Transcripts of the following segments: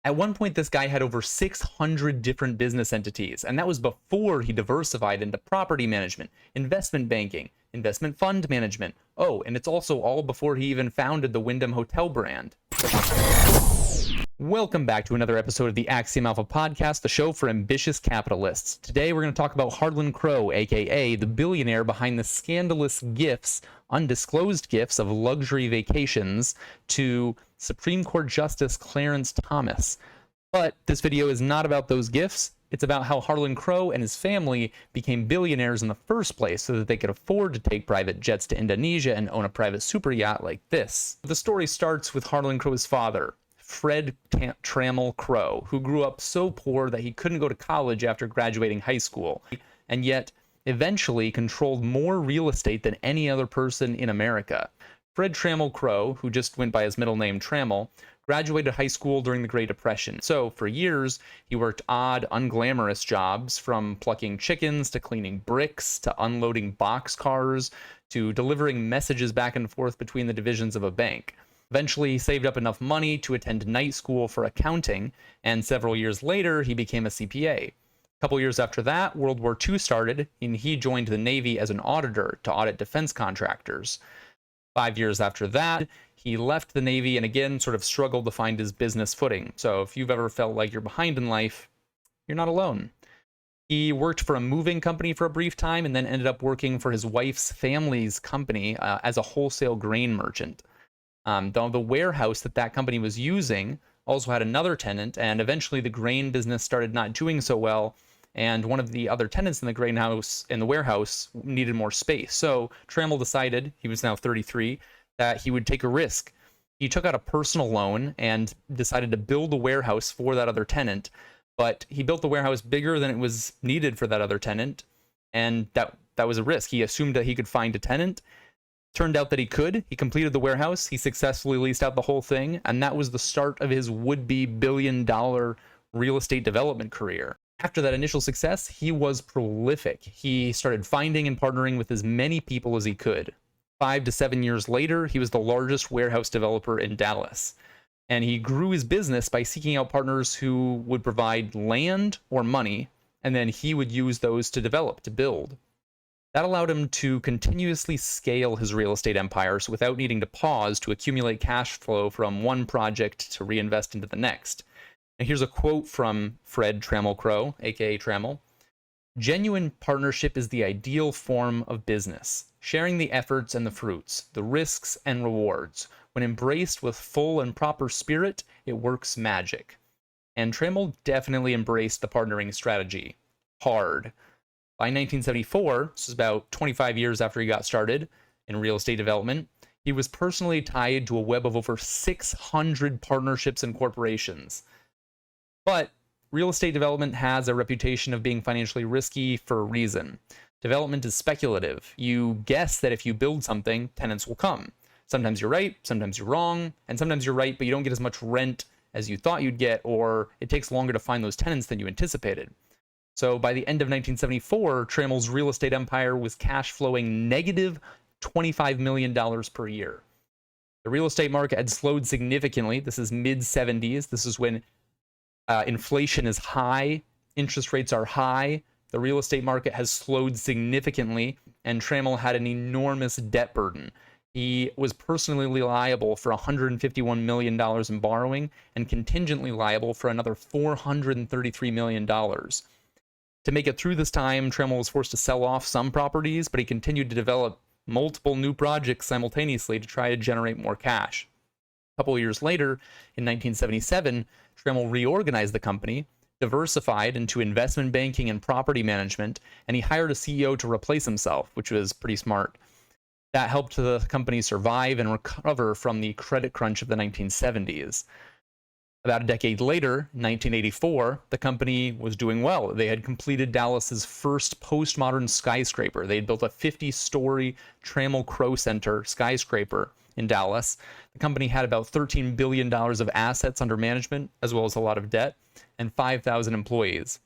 At one point, this guy had over 600 different business entities, and that was before he diversified into property management, investment banking, investment fund management. Oh, and it's also all before he even founded the Wyndham Hotel brand. Welcome back to another episode of the Axiom Alpha podcast, the show for ambitious capitalists. Today we're going to talk about Harlan Crow, aka the billionaire behind the scandalous gifts, undisclosed gifts of luxury vacations to Supreme Court Justice Clarence Thomas. But this video is not about those gifts. It's about how Harlan Crow and his family became billionaires in the first place so that they could afford to take private jets to Indonesia and own a private superyacht like this. The story starts with Harlan Crow's father, Fred Trammell Crow, who grew up so poor that he couldn't go to college after graduating high school, and yet eventually controlled more real estate than any other person in America. Fred Trammell Crow, who just went by his middle name Trammell, graduated high school during the Great Depression. So for years, he worked odd, unglamorous jobs, from plucking chickens to cleaning bricks to unloading boxcars to delivering messages back and forth between the divisions of a bank. Eventually, he saved up enough money to attend night school for accounting, and several years later, he became a CPA. A couple years after that, World War II started, and he joined the Navy as an auditor to audit defense contractors. 5 years after that, he left the Navy and again sort of struggled to find his business footing. So if you've ever felt like you're behind in life, you're not alone. He worked for a moving company for a brief time and then ended up working for his wife's family's company as a wholesale grain merchant. The warehouse that company was using also had another tenant, and eventually the grain business started not doing so well, and one of the other tenants in the warehouse needed more space. So Trammell decided, he was now 33, that he would take a risk. He took out a personal loan and decided to build a warehouse for that other tenant, but he built the warehouse bigger than it was needed for that other tenant, and that was a risk. He assumed that he could find a tenant. Turned out that he could. He completed the warehouse. He successfully leased out the whole thing, and that was the start of his would-be billion-dollar real estate development career. After that initial success, he was prolific. He started finding and partnering with as many people as he could. 5 to 7 years later, he was the largest warehouse developer in Dallas. And he grew his business by seeking out partners who would provide land or money, and then he would use those to develop, to build. That allowed him to continuously scale his real estate empires without needing to pause to accumulate cash flow from one project to reinvest into the next. And here's a quote from Fred Trammell Crow, aka Trammell. "Genuine partnership is the ideal form of business, sharing the efforts and the fruits, the risks and rewards. When embraced with full and proper spirit, it works magic." And Trammell definitely embraced the partnering strategy hard. By 1974, this was about 25 years after he got started in real estate development, he was personally tied to a web of over 600 partnerships and corporations. But real estate development has a reputation of being financially risky for a reason. Development is speculative. You guess that if you build something, tenants will come. Sometimes you're right, sometimes you're wrong, and sometimes you're right, but you don't get as much rent as you thought you'd get, or it takes longer to find those tenants than you anticipated. So by the end of 1974, Trammell's real estate empire was cash flowing negative $25 million per year. The real estate market had slowed significantly. This is mid-70s. This is when inflation is high, interest rates are high. The real estate market has slowed significantly, and Trammell had an enormous debt burden. He was personally liable for $151 million in borrowing and contingently liable for another $433 million. To make it through this time, Trammell was forced to sell off some properties, but he continued to develop multiple new projects simultaneously to try to generate more cash. A couple of years later, in 1977, Trammell reorganized the company, diversified into investment banking and property management, and he hired a CEO to replace himself, which was pretty smart. That helped the company survive and recover from the credit crunch of the 1970s. About a decade later, in 1984, the company was doing well. They had completed Dallas's first postmodern skyscraper. They had built a 50-story Trammell Crow Center skyscraper in Dallas. The company had about $13 billion of assets under management, as well as a lot of debt, and 5,000 employees.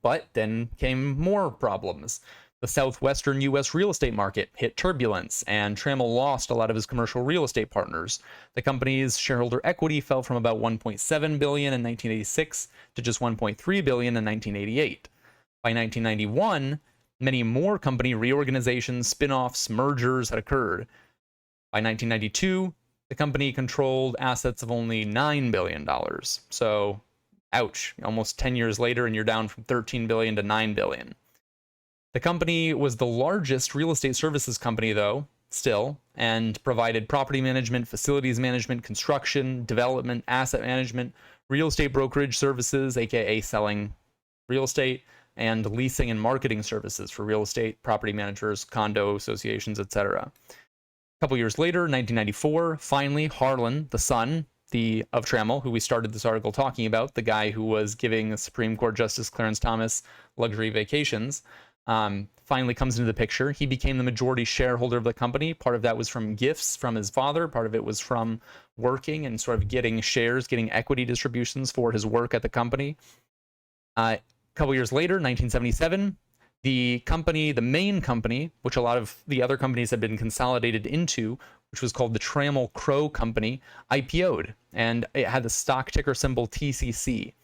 But then came more problems. The southwestern U.S. real estate market hit turbulence, and Trammell lost a lot of his commercial real estate partners. The company's shareholder equity fell from about $1.7 billion in 1986 to just $1.3 billion in 1988. By 1991, many more company reorganizations, spin-offs, mergers had occurred. By 1992, the company controlled assets of only $9 billion. So, ouch, almost 10 years later, and you're down from $13 billion to $9 billion. The company was the largest real estate services company, though, still, and provided property management, facilities management, construction, development, asset management, real estate brokerage services, aka selling real estate, and leasing and marketing services for real estate, property managers, condo associations, etc. A couple years later, 1994, finally, Harlan, the son of Trammell, who we started this article talking about, the guy who was giving Supreme Court Justice Clarence Thomas luxury vacations, finally comes into the picture. He became the majority shareholder of the company. Part of that was from gifts from his father. Part of it was from working and sort of getting shares, getting equity distributions for his work at the company. A couple years later, 1977, the company, the main company, which a lot of the other companies had been consolidated into, which was called the Trammell Crow Company, IPO'd, and it had the stock ticker symbol TCC.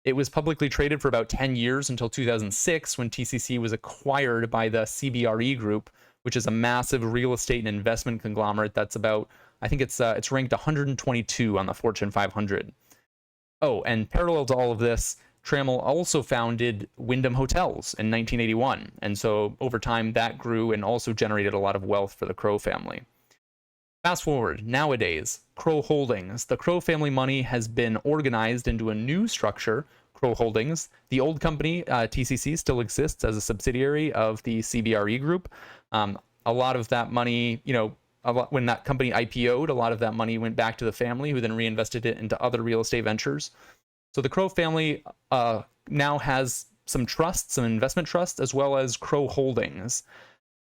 It was publicly traded for about 10 years until 2006, when TCC was acquired by the CBRE Group, which is a massive real estate and investment conglomerate that's about, I think it's ranked 122 on the Fortune 500. Oh, and parallel to all of this, Trammell also founded Wyndham Hotels in 1981, and so over time that grew and also generated a lot of wealth for the Crow family. Fast forward, nowadays, Crow Holdings. The Crow family money has been organized into a new structure, Crow Holdings. The old company, TCC, still exists as a subsidiary of the CBRE Group. A lot of that money, when that company IPO'd, a lot of that money went back to the family, who then reinvested it into other real estate ventures. So the Crow family now has some trusts, some investment trusts, as well as Crow Holdings.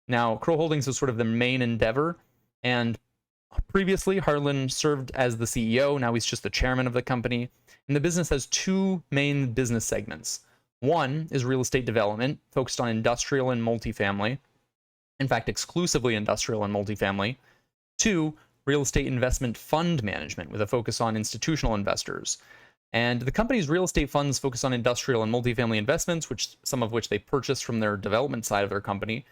Now, Crow Holdings is sort of the main endeavor, and previously, Harlan served as the CEO. Now he's just the chairman of the company. And the business has two main business segments. One is real estate development, focused on industrial and multifamily. In fact, exclusively industrial and multifamily. Two, real estate investment fund management, with a focus on institutional investors. And the company's real estate funds focus on industrial and multifamily investments, some of which they purchased from their development side of their company.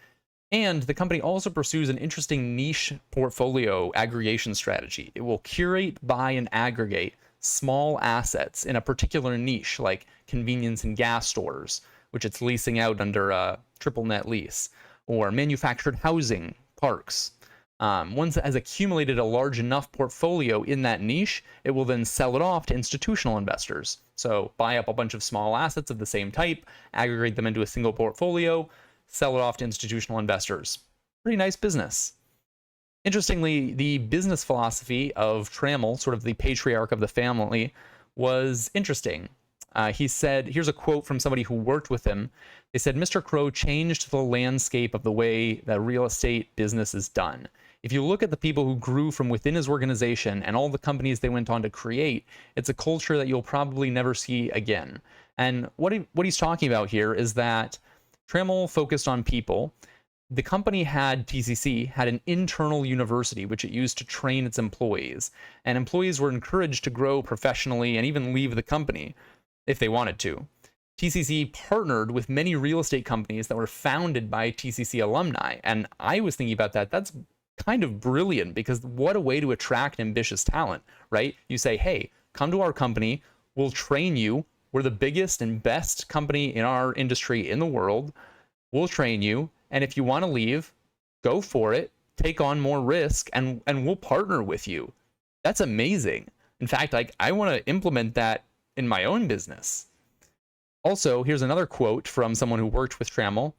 And the company also pursues an interesting niche portfolio aggregation strategy. It will curate, buy, and aggregate small assets in a particular niche, like convenience and gas stores, which it's leasing out under a triple net lease, or manufactured housing parks. Once it has accumulated a large enough portfolio in that niche, it will then sell it off to institutional investors. So buy up a bunch of small assets of the same type, aggregate them into a single portfolio, sell it off to institutional investors. Pretty nice business. Interestingly, the business philosophy of Trammell, sort of the patriarch of the family, was interesting. He said, here's a quote from somebody who worked with him. They said, "Mr. Crow changed the landscape of the way that real estate business is done. If you look at the people who grew from within his organization and all the companies they went on to create, it's a culture that you'll probably never see again." And what he's talking about here is that Trammell focused on people. The company TCC had an internal university which it used to train its employees, and employees were encouraged to grow professionally and even leave the company if they wanted to. TCC partnered with many real estate companies that were founded by TCC alumni, and I was thinking about that. That's kind of brilliant, because what a way to attract ambitious talent, right? You say, hey, come to our company, we'll train you. We're the biggest and best company in our industry in the world. We'll train you. And if you want to leave, go for it. Take on more risk, and we'll partner with you. That's amazing. In fact, I want to implement that in my own business. Also, here's another quote from someone who worked with Trammell.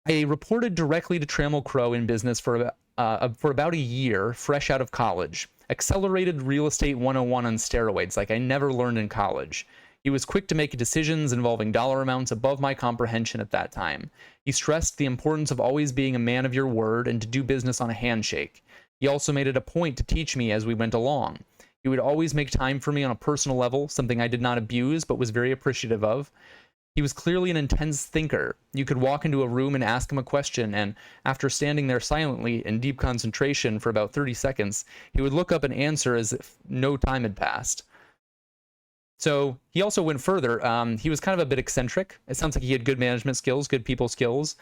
"I reported directly to Trammell Crow in business for about a year, fresh out of college. Accelerated real estate 101 on steroids, like I never learned in college. He was quick to make decisions involving dollar amounts above my comprehension at that time. He stressed the importance of always being a man of your word and to do business on a handshake. He also made it a point to teach me as we went along. He would always make time for me on a personal level, something I did not abuse but was very appreciative of. He was clearly an intense thinker. You could walk into a room and ask him a question, and after standing there silently in deep concentration for about 30 seconds, he would look up and answer as if no time had passed. So he also went further. He was kind of a bit eccentric. It sounds like he had good management skills, good people skills.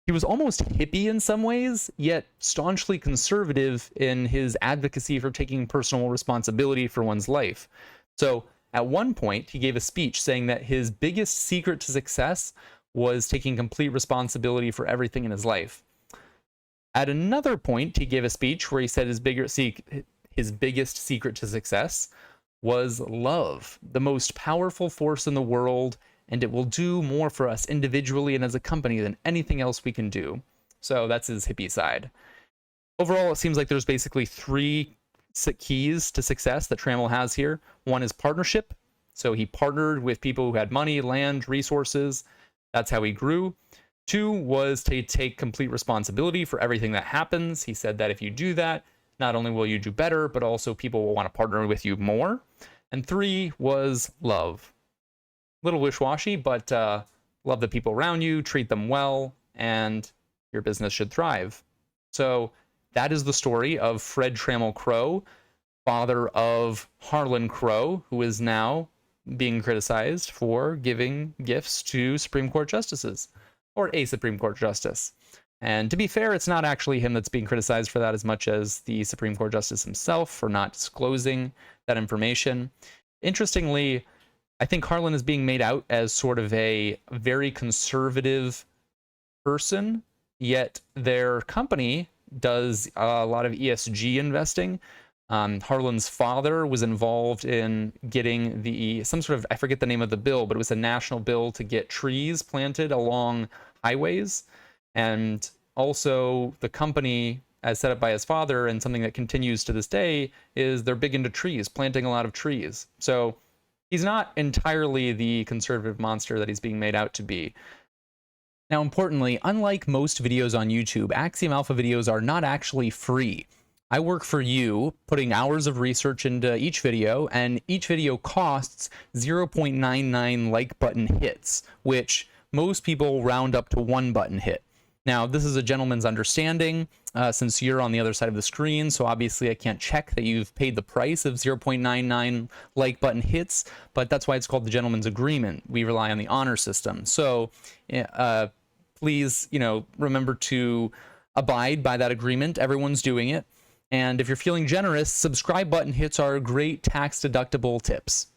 He was almost hippie in some ways, yet staunchly conservative in his advocacy for taking personal responsibility for one's life. So at one point, he gave a speech saying that his biggest secret to success was taking complete responsibility for everything in his life. At another point, he gave a speech where he said his biggest secret to success was love, the most powerful force in the world, and it will do more for us individually and as a company than anything else we can do. So that's his hippie side. Overall, it seems like there's basically three keys to success that Trammell has here. One is partnership. So he partnered with people who had money, land, resources. That's how he grew. Two was to take complete responsibility for everything that happens. He said that if you do that, not only will you do better, but also people will want to partner with you more. And three was love. Little wish-washy, but love the people around you, treat them well, and your business should thrive. So that is the story of Fred Trammell Crow, father of Harlan Crow, who is now being criticized for giving gifts to Supreme Court justices, or a Supreme Court justice. And to be fair, it's not actually him that's being criticized for that as much as the Supreme Court justice himself for not disclosing that information. Interestingly, I think Harlan is being made out as sort of a very conservative person, yet their company does a lot of ESG investing. Harlan's father was involved in getting some sort of, I forget the name of the bill, but it was a national bill to get trees planted along highways. And also the company, as set up by his father, and something that continues to this day, is they're big into trees, planting a lot of trees. So he's not entirely the conservative monster that he's being made out to be. Now, importantly, unlike most videos on YouTube, Axiom Alpha videos are not actually free. I work for you, putting hours of research into each video, and each video costs 0.99 like button hits, which most people round up to 1 button hit. Now, this is a gentleman's understanding, since you're on the other side of the screen, so obviously I can't check that you've paid the price of 0.99 like button hits, but that's why it's called the gentleman's agreement. We rely on the honor system. So please, remember to abide by that agreement. Everyone's doing it. And if you're feeling generous, subscribe button hits are great tax-deductible tips.